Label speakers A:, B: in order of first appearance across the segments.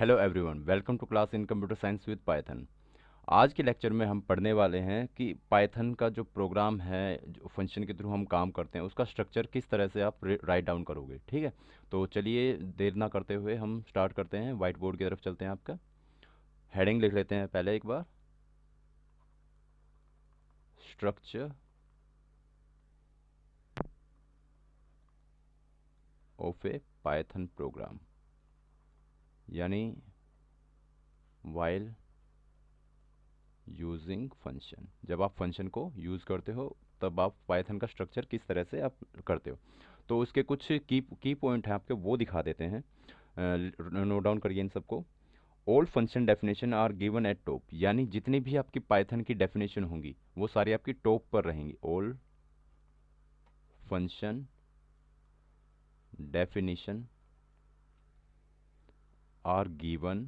A: Hello everyone, welcome to class in computer science with Python. आज के lecture में हम पढ़ने वाले हैं कि पाइथन का जो प्रोग्राम है, जो फंक्शन के थ्रू हम काम करते हैं, उसका स्ट्रक्चर किस तरह से आप राइट डाउन करोगे। ठीक है, तो चलिए देर ना करते हुए हम स्टार्ट करते हैं। वाइट बोर्ड की तरफ चलते हैं। आपका हेडिंग लिख लेते हैं पहले एक बार, structure of a Python program, यानी वाइल यूजिंग फंक्शन। जब आप फंक्शन को यूज़ करते हो तब आप पाइथन का स्ट्रक्चर किस तरह से आप करते हो। तो उसके कुछ की पॉइंट हैं आपके, वो दिखा देते हैं। नोट डाउन करिए इन सबको। All function definition are given at top, यानी जितनी भी आपकी पाइथन की डेफिनेशन होंगी वो सारी आपकी टॉप पर रहेंगी। All function definition are given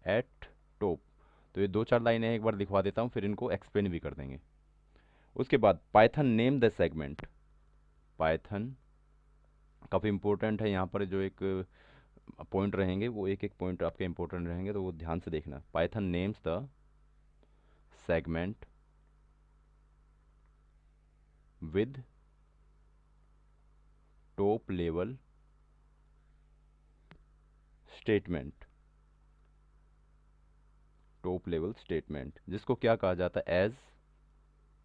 A: at top. तो ये दो चार लाइनें एक बार लिखवा देता हूँ, फिर इनको एक्सप्लेन भी कर देंगे। उसके बाद Python name the segment. Python काफ़ी इंपॉर्टेंट है, यहाँ पर जो एक पॉइंट रहेंगे वो एक एक पॉइंट आपके इंपॉर्टेंट रहेंगे, तो वो ध्यान से देखना। Python names the segment with top level statement. Top level statement जिसको क्या कहा जाता है, एज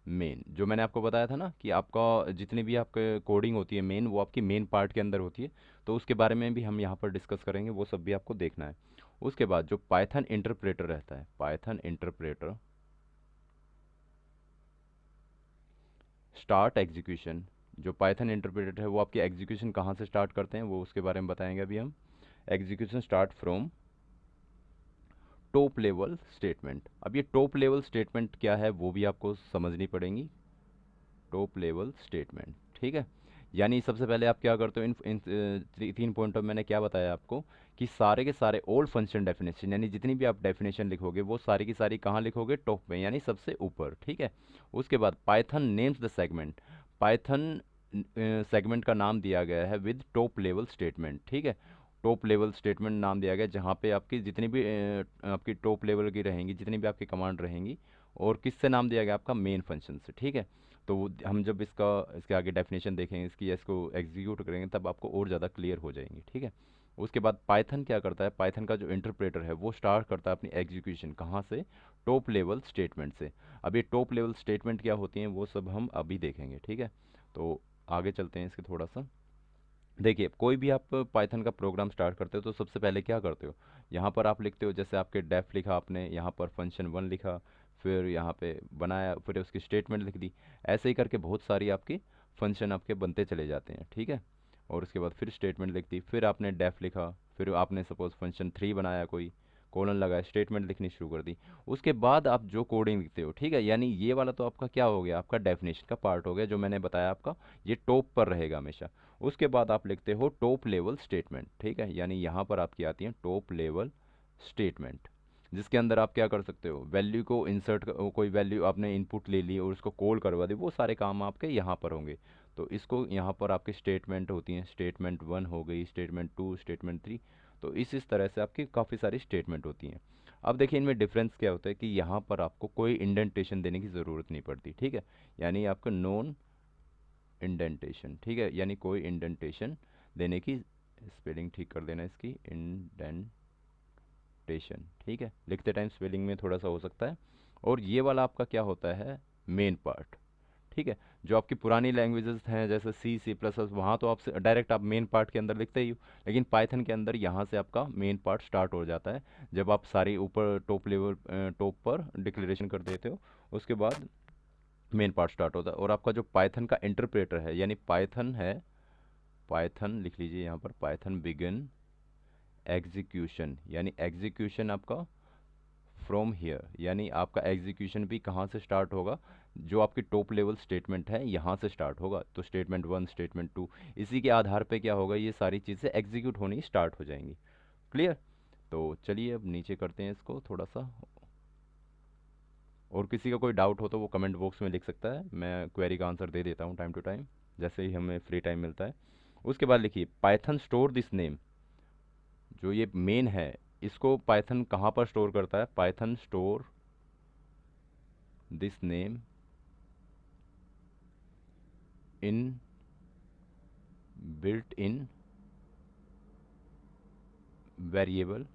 A: मेन। जो मैंने आपको बताया था ना कि आपका जितनी भी आपके कोडिंग होती है मेन, वो आपकी मेन पार्ट के अंदर होती है। तो उसके बारे में भी हम यहाँ पर डिस्कस करेंगे, वो सब भी आपको देखना है। उसके बाद जो पाइथन इंटरप्रेटर रहता है, पाइथन इंटरप्रेटर स्टार्ट एग्जीक्यूशन। जो पाइथन इंटरप्रेटर है वो आपकी एग्जीक्यूशन कहाँ से स्टार्ट करते हैं, वो उसके बारे में बताएंगे अभी हम। Execution start from top level statement. अब ये टॉप लेवल स्टेटमेंट क्या है वो भी आपको समझनी पड़ेगी। टॉप लेवल स्टेटमेंट, ठीक है। यानी सबसे पहले आप क्या करते हो, इन तीन पॉइंटों में मैंने क्या बताया आपको कि सारे के सारे ओल्ड फंक्शन डेफिनेशन, यानी जितनी भी आप डेफिनेशन लिखोगे वो सारी की सारी कहाँ लिखोगे, टॉप में, यानी सबसे ऊपर। ठीक है। उसके बाद Python names the segment. Python segment का नाम दिया गया है विद टॉप लेवल स्टेटमेंट। ठीक है, टॉप लेवल स्टेटमेंट नाम दिया गया जहाँ पे आपकी जितनी भी आपकी टॉप लेवल की रहेंगी, जितनी भी आपकी कमांड रहेंगी। और किससे नाम दिया गया, आपका मेन फंक्शन से। ठीक है, तो हम जब इसके आगे डेफिनेशन देखेंगे इसकी या इसको एग्जीक्यूट करेंगे तब आपको और ज़्यादा क्लियर हो जाएंगी। ठीक है। उसके बाद पाइथन क्या करता है, पाइथन का जो इंटरप्रेटर है वो स्टार्ट करता है अपनी एग्जीक्यूशन कहाँ से, टॉप लेवल स्टेटमेंट से। अब ये टॉप लेवल स्टेटमेंट क्या होती हैं वो सब हम अभी देखेंगे। ठीक है, तो आगे चलते हैं इसके थोड़ा सा। देखिए, कोई भी आप पाइथन का प्रोग्राम स्टार्ट करते हो तो सबसे पहले क्या करते हो, यहाँ पर आप लिखते हो, जैसे आपके डेफ लिखा आपने, यहाँ पर फंक्शन वन लिखा, फिर यहाँ पे बनाया, फिर उसकी स्टेटमेंट लिख दी। ऐसे ही करके बहुत सारी आपकी फंक्शन आपके बनते चले जाते हैं। ठीक है, और उसके बाद फिर स्टेटमेंट लिख दी, फिर आपने डेफ लिखा, फिर आपने सपोज फंक्शन थ्री बनाया, कोई कॉलन लगाया, स्टेटमेंट लिखनी शुरू कर दी। उसके बाद आप जो कोडिंग लिखते हो, ठीक है, यानी ये वाला तो आपका क्या हो गया, आपका डेफिनेशन का पार्ट हो गया जो मैंने बताया आपका, ये टॉप पर रहेगा हमेशा। उसके बाद आप लिखते हो टॉप लेवल स्टेटमेंट। ठीक है, यानी यहाँ पर आपकी आती है टॉप लेवल स्टेटमेंट, जिसके अंदर आप क्या कर सकते हो, वैल्यू को इंसर्ट, कोई वैल्यू आपने इनपुट ले ली और उसको कॉल करवा दी, वो सारे काम आपके यहाँ पर होंगे। तो इसको यहाँ पर आपकी स्टेटमेंट होती हैं, स्टेटमेंट वन हो गई, स्टेटमेंट टू, स्टेटमेंट थ्री। तो इस तरह से आपकी काफ़ी सारी स्टेटमेंट होती हैं। अब देखिए इनमें डिफरेंस क्या होता है कि यहाँ पर आपको कोई इंडेंटेशन देने की ज़रूरत नहीं पड़ती। ठीक है, यानी आपका नॉन इंडेंटेशन। ठीक है, यानी कोई इंडेंटेशन देने की, स्पेलिंग ठीक कर देना इसकी, इंडेंटेशन। ठीक है, लिखते टाइम स्पेलिंग में थोड़ा सा हो सकता है। और ये वाला आपका क्या होता है, मेन पार्ट। ठीक है, जो आपकी पुरानी लैंग्वेजेस हैं जैसे सी, सी प्लस प्लस, वहाँ तो आपसे डायरेक्ट आप मेन पार्ट के अंदर लिखते ही हो, लेकिन पाइथन के अंदर यहाँ से आपका मेन पार्ट स्टार्ट हो जाता है जब आप सारी ऊपर टॉप लेवल, टॉप पर डिक्लेरेशन कर देते हो, उसके बाद मेन पार्ट स्टार्ट होता है। और आपका जो पाइथन का इंटरप्रेटर है, यानी पाइथन है, पाइथन लिख लीजिए यहाँ पर, पाइथन बिगिन एग्जीक्यूशन, यानी एग्जीक्यूशन आपका फ्रॉम हियर, यानी आपका एग्जीक्यूशन भी कहाँ से स्टार्ट होगा, जो आपकी टॉप लेवल स्टेटमेंट है यहाँ से स्टार्ट होगा। तो स्टेटमेंट वन, स्टेटमेंट टू, इसी के आधार पे क्या होगा, ये सारी चीज़ें एग्जीक्यूट होनी स्टार्ट हो जाएंगी। क्लियर। तो चलिए अब नीचे करते हैं इसको थोड़ा सा। और किसी का कोई डाउट हो तो वो कमेंट बॉक्स में लिख सकता है, मैं क्वेरी का आंसर दे देता हूँ टाइम टू टाइम जैसे ही हमें फ्री टाइम मिलता है। उसके बाद लिखिए पाइथन स्टोर दिस नेम। जो ये मेन है, इसको पाइथन कहाँ पर स्टोर करता है? Python store this name in built in variable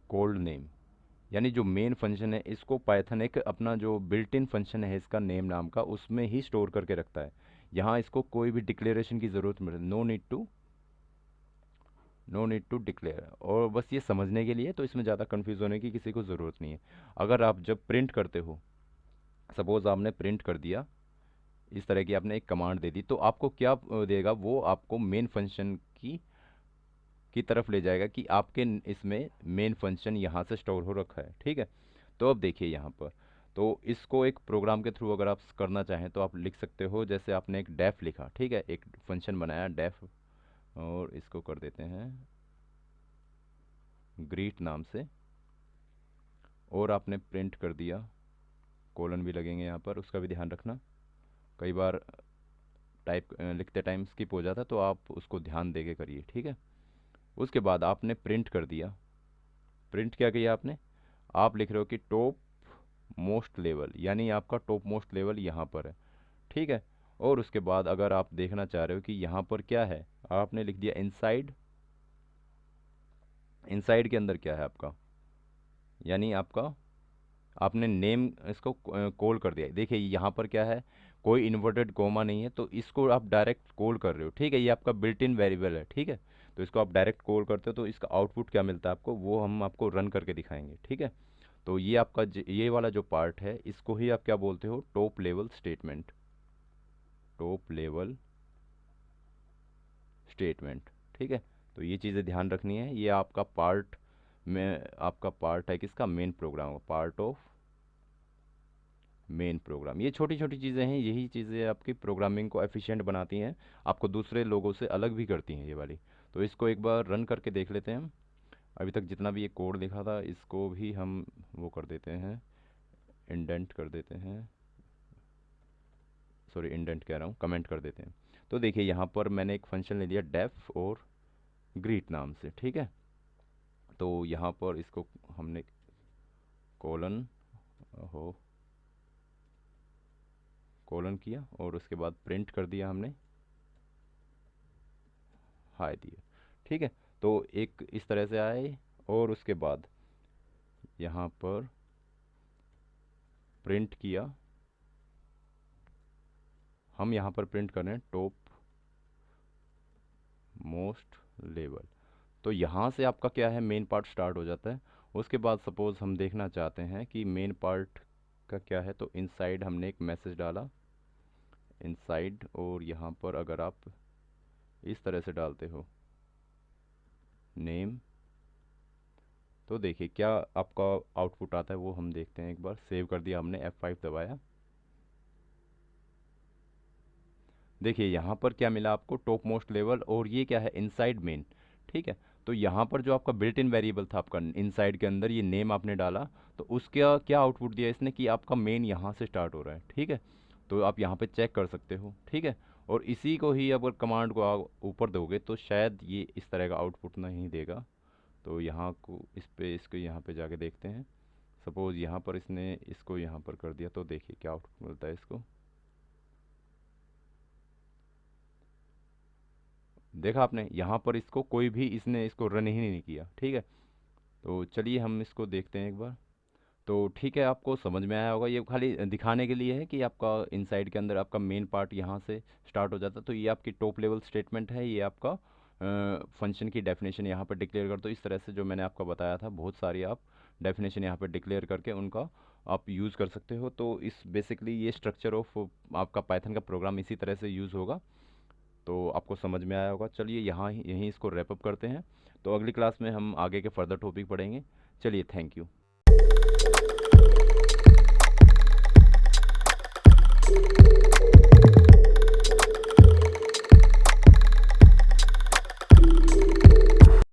A: cold name. यानी जो मेन फंक्शन है इसको पाइथन एक अपना जो बिल्ट इन फंक्शन है इसका नेम नाम का, उसमें ही स्टोर करके रखता है। यहाँ इसको कोई भी डिक्लेरेशन की ज़रूरत नहीं, नो नीड टू डिक्लेयर। और बस ये समझने के लिए, तो इसमें ज़्यादा कन्फ्यूज़ होने की किसी को ज़रूरत नहीं है। अगर आप जब प्रिंट करते हो, सपोज़ आपने प्रिंट कर दिया, इस तरह की आपने एक कमांड दे दी, तो आपको क्या देगा? वो आपको मेन फंक्शन की तरफ ले जाएगा कि आपके इसमें मेन फंक्शन यहाँ से स्टोर हो रखा है। ठीक है, तो अब देखिए यहाँ पर, तो इसको एक प्रोग्राम के थ्रू अगर आप करना चाहें तो आप लिख सकते हो। जैसे आपने एक डेफ लिखा, ठीक है, एक फंक्शन बनाया डेफ, और इसको कर देते हैं ग्रीट नाम से, और आपने प्रिंट कर दिया, कोलन भी लगेंगे यहाँ पर, उसका भी ध्यान रखना। कई बार टाइप लिखते टाइम स्किप हो जाता है, तो आप उसको ध्यान दे के करिए। ठीक है, उसके बाद आपने प्रिंट कर दिया। प्रिंट क्या किया आपने? आप लिख रहे हो कि टॉप मोस्ट लेवल, यानी आपका टॉप मोस्ट लेवल यहाँ पर है। ठीक है, और उसके बाद अगर आप देखना चाह रहे हो कि यहाँ पर क्या है, आपने लिख दिया इनसाइड। इनसाइड के अंदर क्या है आपका, यानी आपका आपने नेम इसको कॉल कर दिया। देखिए यहाँ पर क्या है, कोई इन्वर्टेड कोमा नहीं है, तो इसको आप डायरेक्ट कॉल कर रहे हो। ठीक है, ये आपका बिल्ट इन वेरिएबल है। ठीक है, तो इसको आप डायरेक्ट कॉल करते हो, तो इसका आउटपुट क्या मिलता है आपको, वो हम आपको रन करके दिखाएंगे। ठीक है, तो ये आपका ये वाला जो पार्ट है, इसको ही आप क्या बोलते हो? Top level statement. Top level statement. ठीक है, तो ये चीज़ें ध्यान रखनी है। ये आपका पार्ट में आपका पार्ट है किसका? Main program, part of main program. ये छोटी छोटी चीज़ें हैं, यही चीज़ें आपकी प्रोग्रामिंग को एफिशिएंट बनाती हैं, आपको दूसरे लोगों से अलग भी करती हैं ये वाली। तो इसको एक बार रन करके देख लेते हैं हम। अभी तक जितना भी ये कोड लिखा था, इसको भी हम वो कर देते हैं, इंडेंट कर देते हैं, सॉरी इंडेंट कह रहा हूँ, कमेंट कर देते हैं। तो देखिए यहाँ पर मैंने एक फंक्शन ले लिया डेफ और ग्रीट नाम से। ठीक है, तो यहाँ पर इसको हमने कोलन हो कोलन किया, और उसके बाद प्रिंट कर दिया हमने, हाई दिया। ठीक है, तो एक इस तरह से आए, और उसके बाद यहाँ पर प्रिंट किया। हम यहाँ पर प्रिंट कर रहे हैं टॉप मोस्ट लेवल। तो यहाँ से आपका क्या है, मेन पार्ट स्टार्ट हो जाता है। उसके बाद सपोज़ हम देखना चाहते हैं कि मेन पार्ट का क्या है, तो इनसाइड हमने एक मैसेज डाला इनसाइड, और यहाँ पर अगर आप इस तरह से डालते हो नेम, तो देखिए क्या आपका आउटपुट आता है, वो हम देखते हैं। एक बार सेव कर दिया हमने, F5 दबाया। देखिए यहाँ पर क्या मिला आपको, टॉप मोस्ट लेवल, और ये क्या है, इनसाइड मेन। ठीक है, तो यहाँ पर जो आपका बिल्ट इन वेरिएबल था आपका इनसाइड के अंदर, ये नेम आपने डाला, तो उसका क्या आउटपुट दिया इसने कि आपका मेन यहाँ से स्टार्ट हो रहा है। ठीक है, तो आप यहाँ पे चेक कर सकते हो। ठीक है, और इसी को ही अगर कमांड को ऊपर दोगे तो शायद ये इस तरह का आउटपुट नहीं देगा। तो यहाँ को इस पे इसको यहाँ पे जाके देखते हैं। सपोज़ यहाँ पर इसने इसको यहाँ पर कर दिया, तो देखिए क्या आउटपुट मिलता है इसको। देखा आपने, यहाँ पर इसको कोई भी इसने इसको रन ही नहीं किया। ठीक है, तो चलिए हम इसको देखते हैं एक बार। तो ठीक है, आपको समझ में आया होगा। ये खाली दिखाने के लिए है कि आपका इनसाइड के अंदर आपका मेन पार्ट यहाँ से स्टार्ट हो जाता है। तो ये आपकी टॉप लेवल स्टेटमेंट है, ये आपका फंक्शन की डेफिनेशन यहाँ पर डिक्लेयर कर दो। इस तरह से जो मैंने आपको बताया था, बहुत सारी आप डेफिनेशन यहाँ पर डिक्लेयर करके उनका आप यूज़ कर सकते हो। तो इस बेसिकली ये स्ट्रक्चर ऑफ आपका पाइथन का प्रोग्राम इसी तरह से यूज़ होगा। तो आपको समझ में आया होगा। चलिए यहाँ यहीं इसको रैप अप करते हैं। तो अगली क्लास में हम आगे के फर्दर टॉपिक पढ़ेंगे। चलिए, थैंक यू।